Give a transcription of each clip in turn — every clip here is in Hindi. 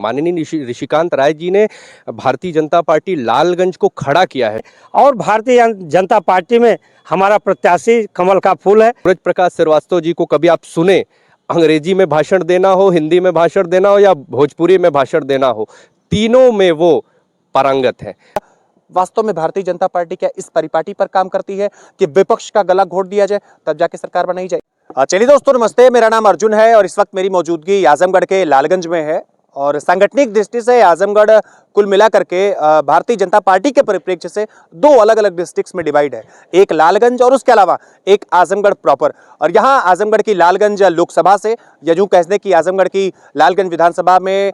माननीय ऋषिकांत राय जी ने भारतीय जनता पार्टी लालगंज को खड़ा किया है और भारतीय जनता पार्टी में हमारा प्रत्याशी कमल का फूल है। सूरज प्रकाश श्रीवास्तव जी को कभी आप सुने अंग्रेजी में भाषण देना हो, हिंदी में भाषण देना हो या भोजपुरी में भाषण देना हो, तीनों में वो पारंगत है। वास्तव में भारतीय जनता पार्टी क्या इस परिपाटी पर काम करती है कि विपक्ष का गला घोट दिया जाए तब जाके सरकार बनाई जाए। चलिए दोस्तों, नमस्ते, मेरा नाम अर्जुन है और इस वक्त मेरी मौजूदगी आजमगढ़ के लालगंज में है। और सांगठनिक दृष्टि से आजमगढ़ कुल मिलाकर के भारतीय जनता पार्टी के परिप्रेक्ष्य से दो अलग अलग डिस्ट्रिक्ट्स में डिवाइड है, एक लालगंज और उसके अलावा एक आजमगढ़ प्रॉपर। और यहाँ आजमगढ़ की लालगंज लोकसभा से या यूं कह दें कि आजमगढ़ की लालगंज विधानसभा में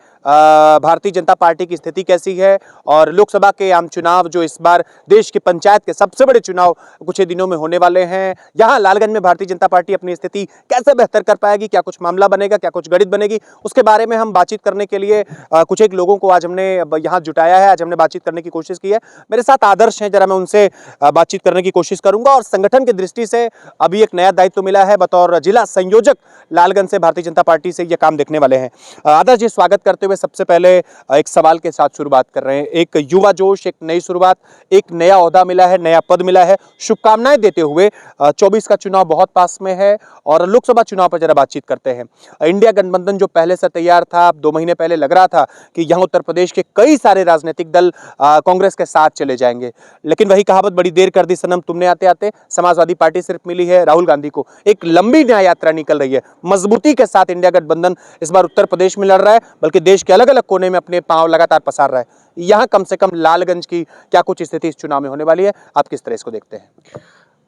भारतीय जनता पार्टी की स्थिति कैसी है और लोकसभा के आम चुनाव जो इस बार देश की पंचायत के सबसे बड़े चुनाव कुछ ही दिनों में होने वाले हैं, यहाँ लालगंज में भारतीय जनता पार्टी अपनी स्थिति कैसे बेहतर कर पाएगी, क्या कुछ मामला बनेगा, क्या कुछ गणित बनेगी, उसके बारे में हम बातचीत करने के लिए कुछ एक लोगों को आज हमने यहाँ जुटाया है। आज हमने बातचीत करने की कोशिश की है। मेरे साथ आदर्श हैं, जरा मैं उनसे बातचीत करने की कोशिश करूंगा। और संगठन की दृष्टि से अभी एक नया दायित्व मिला है, बतौर जिला संयोजक लालगंज से भारतीय जनता पार्टी से ये काम देखने वाले हैं। आदर्श जी, स्वागत करते हुए सबसे पहले एक सवाल के साथ शुरुआत कर रहे हैं। एक युवा जोश, एक नई शुरुआत, एक नया ओहदा मिला है, नया पद मिला है, शुभकामनाएं देते हुए 24 का चुनाव बहुत पास में है और लोकसभा चुनाव पर जरा बातचीत करते हैं। इंडिया गठबंधन जो पहले से तैयार था, 2 महीने पहले लग रहा था कि यहाँ उत्तर प्रदेश के कई सारे राजनीतिक दल कांग्रेस के साथ चले जाएंगे, लेकिन वही कहावत, बड़ी देर कर दी सनम तुमने आते आते। समाजवादी पार्टी सिर्फ मिली है राहुल गांधी को। एक लंबी न्याय यात्रा निकल रही है, मजबूती के साथ इंडिया गठबंधन इस बार उत्तर प्रदेश में लड़ रहा है, बल्कि देश के अलग अलग कोने में अपने पांव लगातार पसार रहा है। यहाँ कम से कम लालगंज की क्या कुछ स्थिति इस चुनाव में होने वाली है, आप किस तरह इसको देखते हैं?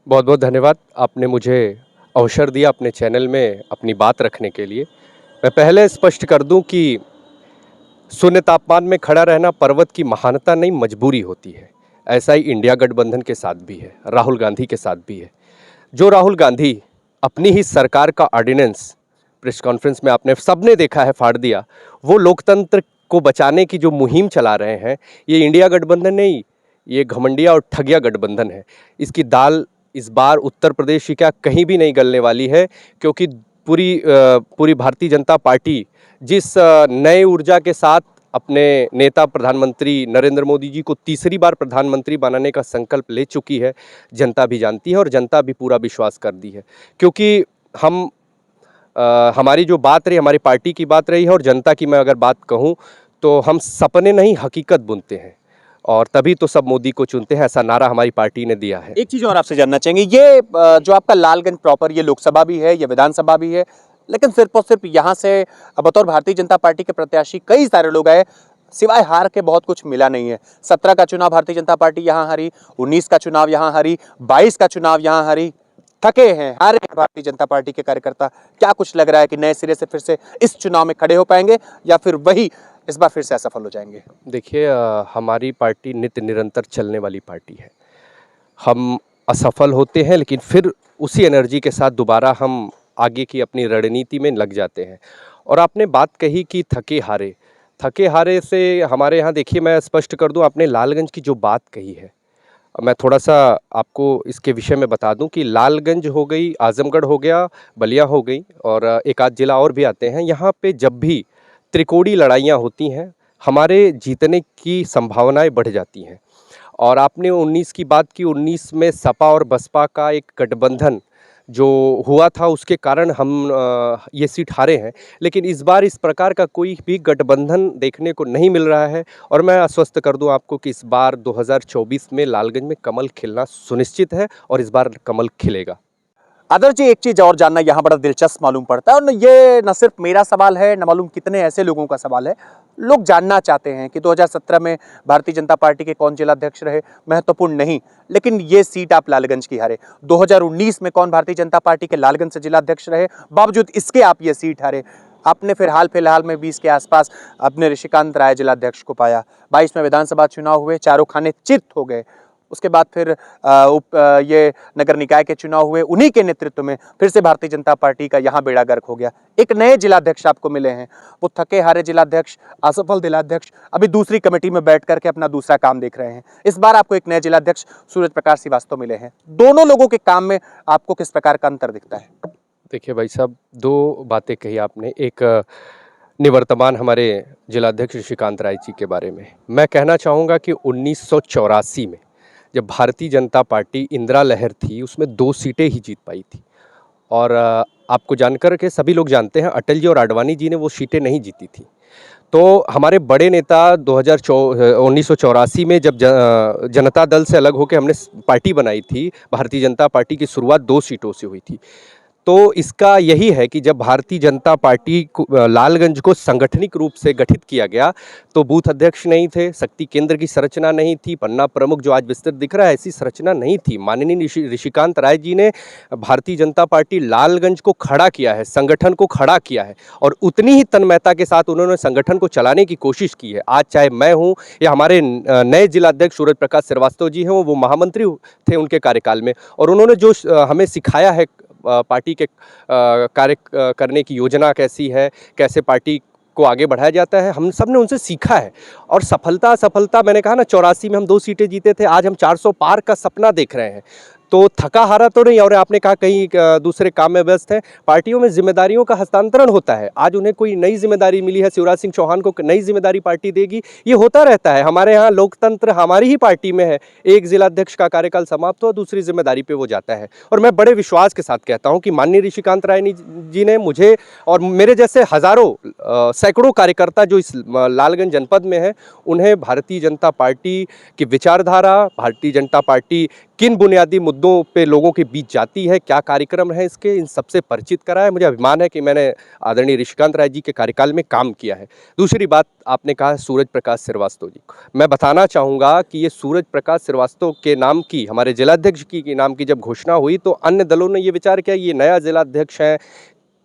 बहुत बहुत धन्यवाद, आपने मुझे अवसर दिया अपने चैनल में अपनी बात रखने के लिए। मैं पहले स्पष्ट कर दूं कि शून्य तापमान में खड़ा रहना पर्वत की महानता नहीं, मजबूरी होती है। ऐसा ही इंडिया गठबंधन के साथ भी है, राहुल गांधी के साथ भी है। जो राहुल गांधी अपनी ही सरकार का ऑर्डिनेंस प्रेस कॉन्फ्रेंस में आपने सबने देखा है फाड़ दिया, वो लोकतंत्र को बचाने की जो मुहिम चला रहे हैं, ये इंडिया गठबंधन नहीं, ये घमंडिया और ठगिया गठबंधन है। इसकी दाल इस बार उत्तर प्रदेश की क्या कहीं भी नहीं गलने वाली है, क्योंकि पूरी भारतीय जनता पार्टी जिस नए ऊर्जा के साथ अपने नेता प्रधानमंत्री नरेंद्र मोदी जी को तीसरी बार प्रधानमंत्री बनाने का संकल्प ले चुकी है, जनता भी जानती है और जनता भी पूरा विश्वास कर दी है। क्योंकि हमारी जो बात रही, हमारी पार्टी की बात रही है और जनता की मैं अगर बात कहूं तो हम सपने नहीं हकीकत बुनते हैं और तभी तो सब मोदी को चुनते हैं, ऐसा नारा हमारी पार्टी ने दिया है। एक चीज और आपसे जानना चाहेंगे, ये जो आपका लालगंज प्रॉपर, ये लोकसभा भी है, ये विधानसभा भी है, लेकिन सिर्फ और सिर्फ यहाँ से बतौर भारतीय जनता पार्टी के प्रत्याशी कई सारे लोग आए, सिवाय हार के बहुत कुछ मिला नहीं है। 17 का चुनाव भारतीय जनता पार्टी यहाँ हारी, 19 का चुनाव यहाँ हारी, 22 का चुनाव यहाँ हारी। थके हैं, हारे हैं भारतीय जनता पार्टी के कार्यकर्ता। क्या कुछ लग रहा है कि नए सिरे से फिर से इस चुनाव में खड़े हो पाएंगे या फिर वही इस बार फिर से असफल हो जाएंगे? देखिए, हमारी पार्टी नित्य निरंतर चलने वाली पार्टी है। हम असफल होते हैं लेकिन फिर उसी एनर्जी के साथ दोबारा हम आगे की अपनी रणनीति में लग जाते हैं। और आपने बात कही कि थके हारे से हमारे यहाँ, देखिए मैं स्पष्ट कर दूं, आपने लालगंज की जो बात कही है, मैं थोड़ा सा आपको इसके विषय में बता दूं कि लालगंज हो गई, आजमगढ़ हो गया, बलिया हो गई और एक आध जिला और भी आते हैं। यहाँ पे जब भी त्रिकोणीय लड़ाइयाँ होती हैं, हमारे जीतने की संभावनाएं बढ़ जाती हैं। और आपने 19 की बात की, 19 में सपा और बसपा का एक गठबंधन जो हुआ था, उसके कारण हम ये सीट हारे हैं। लेकिन इस बार इस प्रकार का कोई भी गठबंधन देखने को नहीं मिल रहा है और मैं आश्वस्त कर दूं आपको कि इस बार 2024 में लालगंज में कमल खिलना सुनिश्चित है और इस बार कमल खिलेगा। आदर्श जी, एक चीज और जानना यहाँ बड़ा दिलचस्प मालूम पड़ता है और ये न सिर्फ मेरा सवाल है, न मालूम कितने ऐसे लोगों का सवाल है। लोग जानना चाहते हैं कि 2017 में भारतीय जनता पार्टी के कौन जिलाध्यक्ष रहे, महत्वपूर्ण नहीं, लेकिन ये सीट आप लालगंज की हारे। 2019 में कौन भारतीय जनता पार्टी के लालगंज से जिलाध्यक्ष रहे, बावजूद इसके आप ये सीट हारे। आपने फिर हाल फिलहाल में 20 के आसपास अपने ऋषिकांत राय जिलाध्यक्ष को पाया। 22 में विधानसभा चुनाव हुए, चारों खाने चित हो गए। उसके बाद फिर ये नगर निकाय के चुनाव हुए, उन्हीं के नेतृत्व में फिर से भारतीय जनता पार्टी का यहाँ बेड़ा गर्क हो गया। एक नए जिलाध्यक्ष आपको मिले हैं, वो थके हारे जिलाध्यक्ष, असफल जिलाध्यक्ष, अभी दूसरी कमेटी में बैठ करके अपना दूसरा काम देख रहे हैं। इस बार आपको एक नए जिलाध्यक्ष सूरज प्रकाश श्रीवास्तव मिले हैं। दोनों लोगों के काम में आपको किस प्रकार का अंतर दिखता है? देखिए भाई साहब, 2 बातें कही आपने। एक निवर्तमान हमारे जिलाध्यक्ष ऋषिकांत राय जी के बारे में मैं कहना चाहूँगा कि 1984 में जब भारतीय जनता पार्टी इंदिरा लहर थी उसमें 2 सीटें ही जीत पाई थी। और आपको जानकर के सभी लोग जानते हैं अटल जी और आडवाणी जी ने वो सीटें नहीं जीती थी। तो हमारे बड़े नेता 1984 में जब जनता दल से अलग होकर हमने पार्टी बनाई थी, भारतीय जनता पार्टी की शुरुआत 2 सीटों से हुई थी। तो इसका यही है कि जब भारतीय जनता पार्टी को लालगंज को सांगठनिक रूप से गठित किया गया तो बूथ अध्यक्ष नहीं थे, शक्ति केंद्र की संरचना नहीं थी, पन्ना प्रमुख जो आज विस्तृत दिख रहा है ऐसी संरचना नहीं थी। माननीय ऋषिकांत राय जी ने भारतीय जनता पार्टी लालगंज को खड़ा किया है, संगठन को खड़ा किया है और उतनी ही तन्मयता के साथ उन्होंने संगठन को चलाने की कोशिश की है। आज चाहे मैं हूँ या हमारे नए जिलाध्यक्ष सूरज प्रकाश श्रीवास्तव जी हैं, वो महामंत्री थे उनके कार्यकाल में, और उन्होंने जो हमें सिखाया है पार्टी के कार्य करने की योजना कैसी है, कैसे पार्टी को आगे बढ़ाया जाता है, हम सब ने उनसे सीखा है। और सफलता मैंने कहा ना 84 में हम 2 सीटें जीते थे, आज हम 400 पार का सपना देख रहे हैं। तो थका हारा तो नहीं, और आपने कहा कहीं दूसरे काम में व्यस्त हैं। पार्टियों में जिम्मेदारियों का हस्तांतरण होता है। आज उन्हें कोई नई जिम्मेदारी मिली है, शिवराज सिंह चौहान को नई जिम्मेदारी पार्टी देगी, ये होता रहता है। हमारे यहाँ लोकतंत्र हमारी ही पार्टी में है, एक जिलाध्यक्ष का कार्यकाल समाप्त हो दूसरी जिम्मेदारी पे वो जाता है। और मैं बड़े विश्वास के साथ कहता हूँ कि माननीय ऋषिकांत राय जी ने मुझे और मेरे जैसे हजारों सैकड़ों कार्यकर्ता जो इस लालगंज जनपद में है, उन्हें भारतीय जनता पार्टी की विचारधारा, भारतीय जनता पार्टी किन बुनियादी मुद्दों पे लोगों के बीच जाती है, क्या कार्यक्रम है इसके, इन सबसे परिचित करा है। मुझे अभिमान है कि मैंने आदरणीय ऋषिकांत राय जी के कार्यकाल में काम किया है। दूसरी बात आपने कहा सूरज प्रकाश श्रीवास्तव जी, मैं बताना चाहूँगा कि ये सूरज प्रकाश श्रीवास्तव के नाम की, हमारे जिलाध्यक्ष की नाम की जब घोषणा हुई तो अन्य दलों ने ये विचार किया ये नया जिलाध्यक्ष है,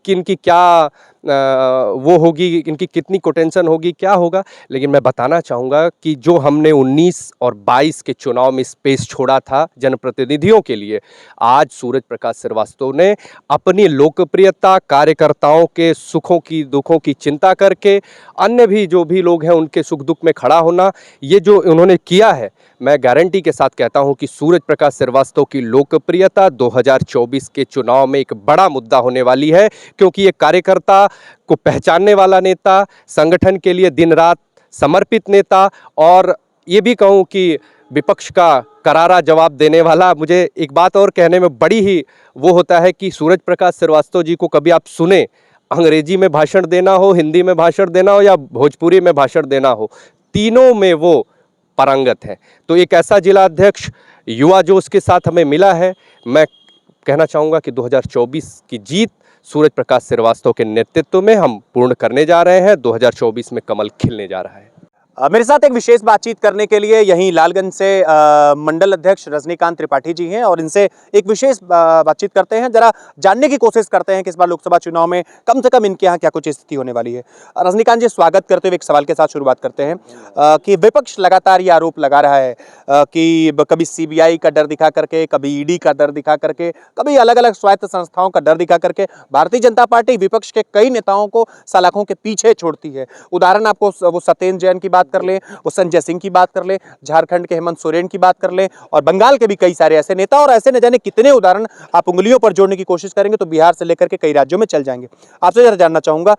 कि इनकी क्या वो होगी, इनकी कितनी पोटेंशियल होगी, क्या होगा। लेकिन मैं बताना चाहूँगा कि जो हमने 19 और 22 के चुनाव में स्पेस छोड़ा था जनप्रतिनिधियों के लिए, आज सूरज प्रकाश श्रीवास्तव ने अपनी लोकप्रियता, कार्यकर्ताओं के सुखों की दुखों की चिंता करके, अन्य भी जो भी लोग हैं उनके सुख दुख में खड़ा होना, ये जो उन्होंने किया है, मैं गारंटी के साथ कहता हूं कि सूरज प्रकाश श्रीवास्तव की लोकप्रियता 2024 के चुनाव में एक बड़ा मुद्दा होने वाली है, क्योंकि ये कार्यकर्ता को पहचानने वाला नेता, संगठन के लिए दिन रात समर्पित नेता, और ये भी कहूं कि विपक्ष का करारा जवाब देने वाला। मुझे एक बात और कहने में बड़ी ही वो होता है कि सूरज प्रकाश श्रीवास्तव जी को कभी आप सुने, अंग्रेजी में भाषण देना हो, हिंदी में भाषण देना हो या भोजपुरी में भाषण देना हो, तीनों में वो पारंगत है। तो एक ऐसा जिला अध्यक्ष युवा जोश के साथ हमें मिला है। मैं कहना चाहूँगा कि 2024 की जीत सूरज प्रकाश श्रीवास्तव के नेतृत्व में हम पूर्ण करने जा रहे हैं। 2024 में कमल खिलने जा रहा है। मेरे साथ एक विशेष बातचीत करने के लिए यहीं लालगंज से मंडल अध्यक्ष रजनीकांत त्रिपाठी जी हैं और इनसे एक विशेष बातचीत करते हैं, जरा जानने की कोशिश करते हैं कि इस बार लोकसभा चुनाव में कम से कम इनके यहाँ क्या कुछ स्थिति होने वाली है। रजनीकांत जी, स्वागत करते हुए एक सवाल के साथ शुरुआत करते हैं कि विपक्ष लगातार ये आरोप लगा रहा है कि कभी CBI का डर दिखा करके, कभी ED का डर दिखा करके, कभी अलग अलग स्वायत्त संस्थाओं का डर दिखा करके भारतीय जनता पार्टी विपक्ष के कई नेताओं को सलाखों के पीछे छोड़ती है। उदाहरण आपको वो सत्येंद्र जैन की बात कर ले, वो संजय सिंह की बात कर ले, झारखंड के हेमंत सोरेन की बात कर ले, और बंगाल के भी कई सारे ऐसे नेता, और ऐसे न जाने कितने उदाहरण आप उंगलियों पर जोड़ने की कोशिश करेंगे तो बिहार से लेकर के कई राज्यों में चल जाएंगे। आपसे जरा जानना चाहूंगा,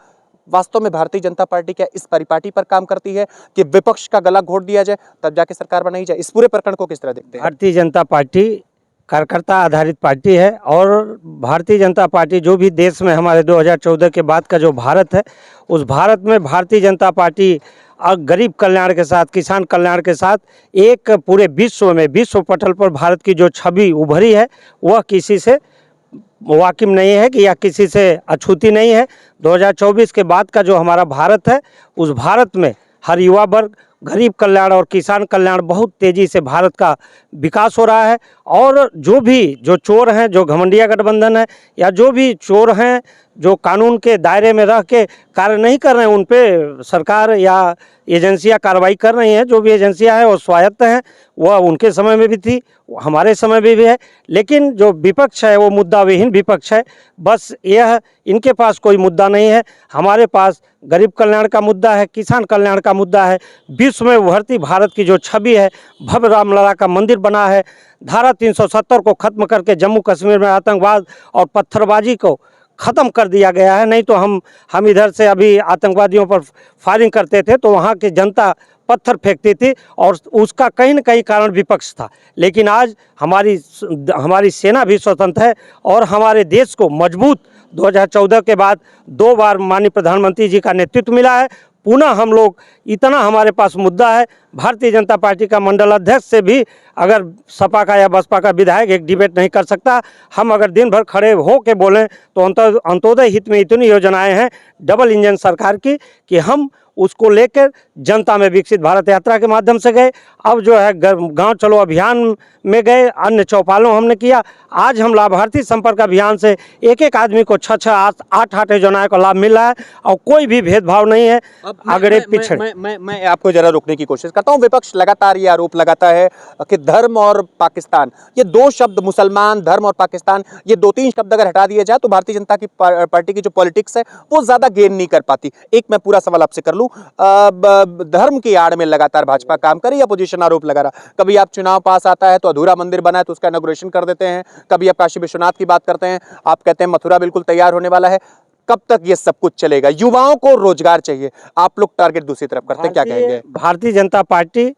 वास्तव में भारतीय जनता पार्टी क्या इस परिपाटी पर काम करती है कि विपक्ष का गला घोट दिया जाए तब जाके सरकार बनाई जाए? इस पूरे प्रकरण को किस तरह देखते हैं? भारतीय जनता पार्टी कार्यकर्ता आधारित पार्टी है, और भारतीय जनता पार्टी जो भी देश में हमारे 2014 के बाद का जो भारत है, उस भारत में भारतीय जनता पार्टी गरीब कल्याण के साथ, किसान कल्याण के साथ एक पूरे विश्व में, विश्व पटल पर भारत की जो छवि उभरी है वह किसी से वाकिम नहीं है कि या किसी से अछूती नहीं है। 2024 के बाद का जो हमारा भारत है, उस भारत में हर युवा वर्ग, गरीब कल्याण और किसान कल्याण, बहुत तेज़ी से भारत का विकास हो रहा है। और जो चोर हैं, जो घमंडिया गठबंधन है, या जो भी चोर हैं जो कानून के दायरे में रह के कार्य नहीं कर रहे हैं, उन पे सरकार या एजेंसियां कार्रवाई कर रही हैं। जो भी एजेंसियां हैं वो स्वायत्त हैं, वह उनके समय में भी थी, हमारे समय में भी है। लेकिन जो विपक्ष है वो मुद्दा विहीन विपक्ष है। बस यह इनके पास कोई मुद्दा नहीं है। हमारे पास गरीब कल्याण का मुद्दा है, किसान कल्याण का मुद्दा है, विश्व में उभरती भारत की जो छवि है, भव्य रामलला का मंदिर बना है, धारा 370 को खत्म करके जम्मू कश्मीर में आतंकवाद और पत्थरबाजी को ख़त्म कर दिया गया है। नहीं तो हम इधर से अभी आतंकवादियों पर फायरिंग करते थे तो वहाँ की जनता पत्थर फेंकती थी और उसका कहीं न कहीं कारण विपक्ष था। लेकिन आज हमारी सेना भी स्वतंत्र है और हमारे देश को मजबूत 2014 के बाद 2 बार माननीय प्रधानमंत्री जी का नेतृत्व मिला है। पुनः हम लोग इतना हमारे पास मुद्दा है, भारतीय जनता पार्टी का मंडल अध्यक्ष से भी अगर सपा का या बसपा का विधायक एक डिबेट नहीं कर सकता। हम अगर दिन भर खड़े हो के बोलें तो अंत्योदय हित में इतनी योजनाएं हैं डबल इंजन सरकार की कि हम उसको लेकर जनता में विकसित भारत यात्रा के माध्यम से गए। अब जो है गांव चलो अभियान में गए, अन्य चौपालों हमने किया। आज हम लाभार्थी संपर्क अभियान से एक एक आदमी को 6-6, 8-8 योजनाओं का लाभ मिल रहा है और कोई भी भेदभाव नहीं है। अगड़े पिछड़े मैं आपको जरा रोकने की कोशिश करता हूं। विपक्ष लगातार ये आरोप लगाता है कि धर्म और पाकिस्तान, ये 2 शब्द, मुसलमान, धर्म और पाकिस्तान, ये 2-3 शब्द अगर हटा दिए जाए तो भारतीय जनता की पार्टी की जो पॉलिटिक्स है वो ज्यादा गेन नहीं कर पाती। एक मैं पूरा सवाल आपसे कर लूं, धर्म की आड़ में लगातार भाजपा काम कर रही है, अपोजिशन आरोप लगा रहा। कभी आप चुनाव पास आता है तो अधूरा मंदिर बना है तो उसका इनॉग्रेशन कर देते हैं, कभी आप काशी विश्वनाथ की बात करते हैं, आप कहते हैं मथुरा बिल्कुल तैयार होने वाला है। कब तक ये सब कुछ चलेगा? युवाओं को रोजगार चाहिए, आप लोग टारगेट दूसरी तरफ करते हैं, क्या कहेंगे? भारतीय जनता पार्टी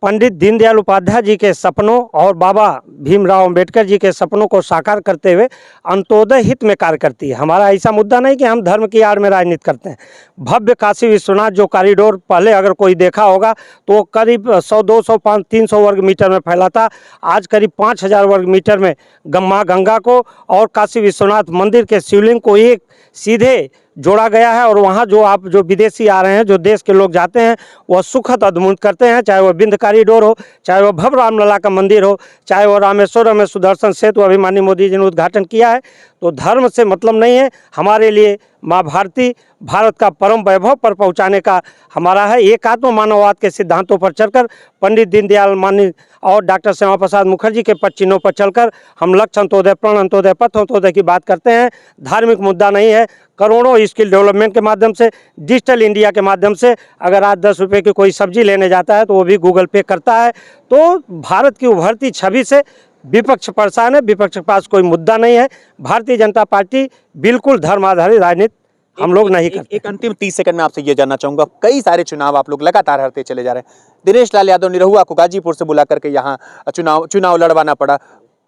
पंडित दीनदयाल उपाध्याय जी के सपनों और बाबा भीमराव अंबेडकर जी के सपनों को साकार करते हुए अंत्योदय हित में कार्य करती है। हमारा ऐसा मुद्दा नहीं कि हम धर्म की आड़ में राजनीति करते हैं। भव्य काशी विश्वनाथ जो कॉरिडोर पहले अगर कोई देखा होगा तो करीब 100, 200, 500, 300 वर्ग मीटर में फैला था। आज करीब 5000 वर्ग मीटर में माँ गंगा को और काशी विश्वनाथ मंदिर के शिवलिंग को एक सीधे जोड़ा गया है। और वहाँ जो विदेशी आ रहे हैं, जो देश के लोग जाते हैं, वह सुखद अद्भुत करते हैं। चाहे वह विंध्य कॉरिडोर हो, चाहे वह भव्य रामलला का मंदिर हो, चाहे वह रामेश्वरम में सुदर्शन सेतु अभी माननीय मोदी जी ने उद्घाटन किया है। तो धर्म से मतलब नहीं है, हमारे लिए माँ भारती भारत का परम वैभव पर पहुँचाने का हमारा है। एकात्म मानववाद के सिद्धांतों पर चलकर पंडित दीनदयाल माननीय और डॉक्टर श्यामा प्रसाद मुखर्जी के पद चिन्हों पर चलकर हम लक्ष्य अंत्योदय, प्रण अंत्योदय, पथ अंत्योदय की बात करते हैं। धार्मिक मुद्दा नहीं है। करोड़ों स्किल डेवलपमेंट के माध्यम से, डिजिटल इंडिया के माध्यम से अगर आज 10 रुपये की कोई सब्जी लेने जाता है तो वो भी गूगल पे करता है। तो भारत की उभरती छवि से विपक्ष परेशान है, विपक्ष के पास कोई मुद्दा नहीं है। भारतीय जनता पार्टी बिल्कुल धर्म आधारित राजनीति हम लोग नहीं करते। एक अंतिम 30 सेकंड में आपसे ये जानना चाहूंगा, कई सारे चुनाव आप लोग लगातार हारते चले जा रहे हैं। दिनेश लाल यादव निरहुआ को गाजीपुर से बुला करके यहाँ चुनाव लड़वाना पड़ा।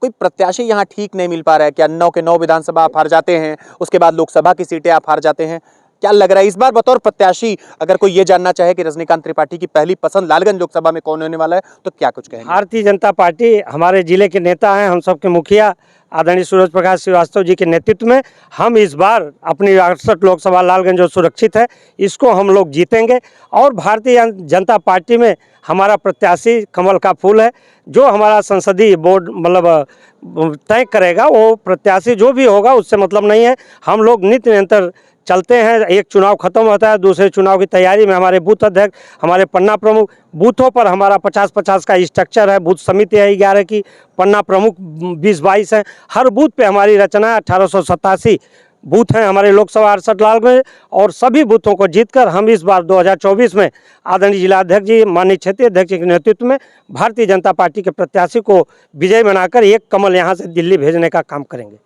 कोई प्रत्याशी यहाँ ठीक नहीं मिल पा रहा है क्या? 9 के 9 विधानसभा आप हार जाते हैं, उसके बाद लोकसभा की सीटें आप हार जाते हैं। क्या लग रहा है इस बार बतौर प्रत्याशी, अगर कोई ये जानना चाहे कि रजनीकांत त्रिपाठी की पहली पसंद लालगंज लोकसभा में कौन होने वाला है, तो क्या कुछ कहेंगे? भारतीय जनता पार्टी हमारे जिले के नेता हैं, हम सबके मुखिया आदरणीय सूरज प्रकाश श्रीवास्तव जी के नेतृत्व में हम इस बार अपनी 68 लोकसभा लालगंज जो सुरक्षित है इसको हम लोग जीतेंगे। और भारतीय जनता पार्टी में हमारा प्रत्याशी कमल का फूल है। जो हमारा संसदीय बोर्ड मतलब तय करेगा, वो प्रत्याशी जो भी होगा उससे मतलब नहीं है। हम लोग नित्य निरंतर चलते हैं। एक चुनाव खत्म होता है, दूसरे चुनाव की तैयारी में हमारे बूथ अध्यक्ष, हमारे पन्ना प्रमुख, बूथों पर हमारा 50-50 का स्ट्रक्चर है। बूथ समिति है 11 की, पन्ना प्रमुख 20-22 हैं। हर बूथ पे हमारी रचना 1887 बूथ हैं हमारे लोकसभा 68 लाल में। और सभी बूथों को जीतकर हम इस बार 2024 में आदरणीय जिलाध्यक्ष जी, माननीय क्षेत्रीय अध्यक्ष के नेतृत्व में भारतीय जनता पार्टी के प्रत्याशी को विजय बनाकर एक कमल यहाँ से दिल्ली भेजने का काम करेंगे।